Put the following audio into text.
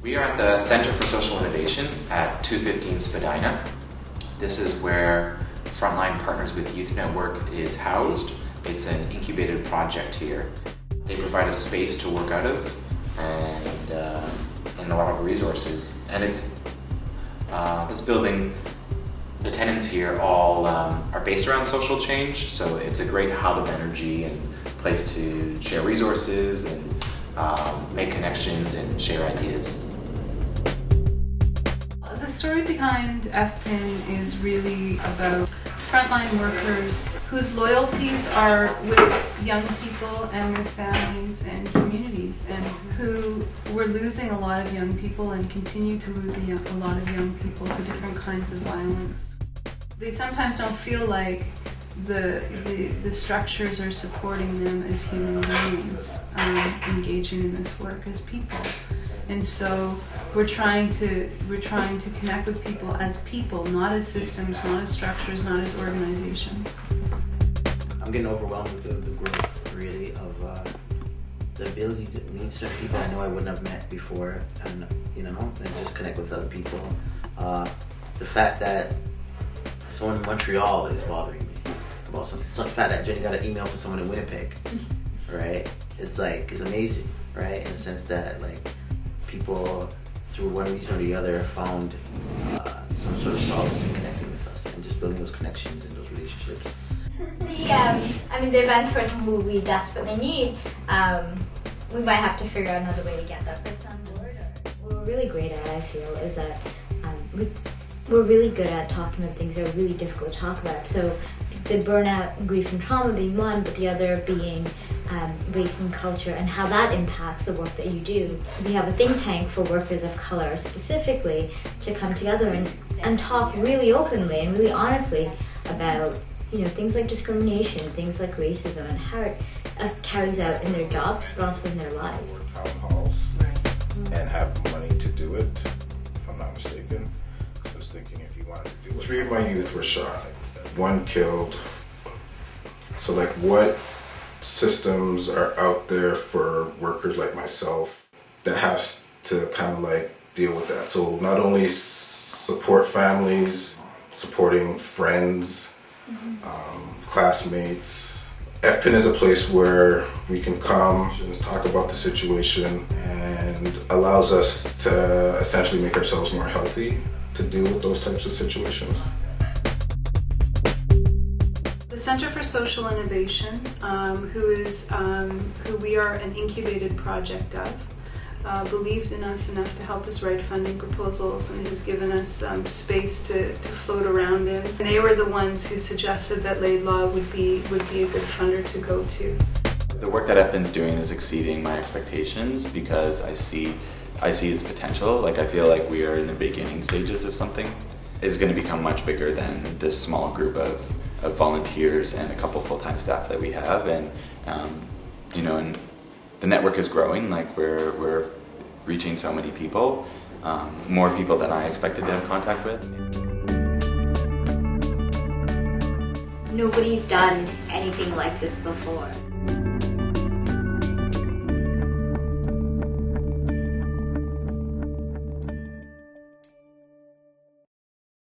We are at the Center for Social Innovation at 215 Spadina. This is where Frontline Partners with Youth Network is housed. It's an incubated project here. They provide a space to work out of and a lot of resources. And this building, the tenants here all are based around social change, so it's a great hub of energy and place to share resources and make connections and share ideas. The story behind FPYN is really about frontline workers whose loyalties are with young people and with families and communities, and who were losing a lot of young people and continue to lose a lot of young people to different kinds of violence. They sometimes don't feel like the structures are supporting them as human beings, engaging in this work as people. And so we're trying to connect with people, not as systems, not as structures, not as organizations. I'm getting overwhelmed with the growth, really, of the ability to meet certain people I know I wouldn't have met before, and and just connect with other people. The fact that someone in Montreal is bothering me about something. So the fact that Jenny got an email from someone in Winnipeg, right? It's amazing, right? In the sense that people, through one reason or the other, found some sort of solace in connecting with us and just building those connections and those relationships. The events person who we desperately need, we might have to figure out another way to get that person on board. What we're really great at, I feel, is that we're really good at talking about things that are really difficult to talk about. So the burnout, grief and trauma being one, but the other being race and culture and how that impacts the work that you do. We have a think tank for workers of color specifically to come together and talk really openly and really honestly about things like discrimination, things like racism, and how it carries out in their jobs but also in their lives. Town halls and have money to do it, if I'm not mistaken. I was thinking if you wanted to do it. 3 of my youth were shot, 1 killed. So what systems are out there for workers like myself that has to kind of deal with that? So not only support families, supporting friends, classmates. FPYN is a place where we can come and talk about the situation, and allows us to essentially make ourselves more healthy to deal with those types of situations. The Center for Social Innovation, who we are an incubated project of, believed in us enough to help us write funding proposals and has given us space to float around in. And they were the ones who suggested that Laidlaw would be a good funder to go to. The work that FPYN's doing is exceeding my expectations because I see its potential. I feel like we are in the beginning stages of something. It's going to become much bigger than this small group of volunteers and a couple full-time staff that we have, and and the network is growing. We're reaching so many people, more people than I expected to have contact with. Nobody's done anything like this before.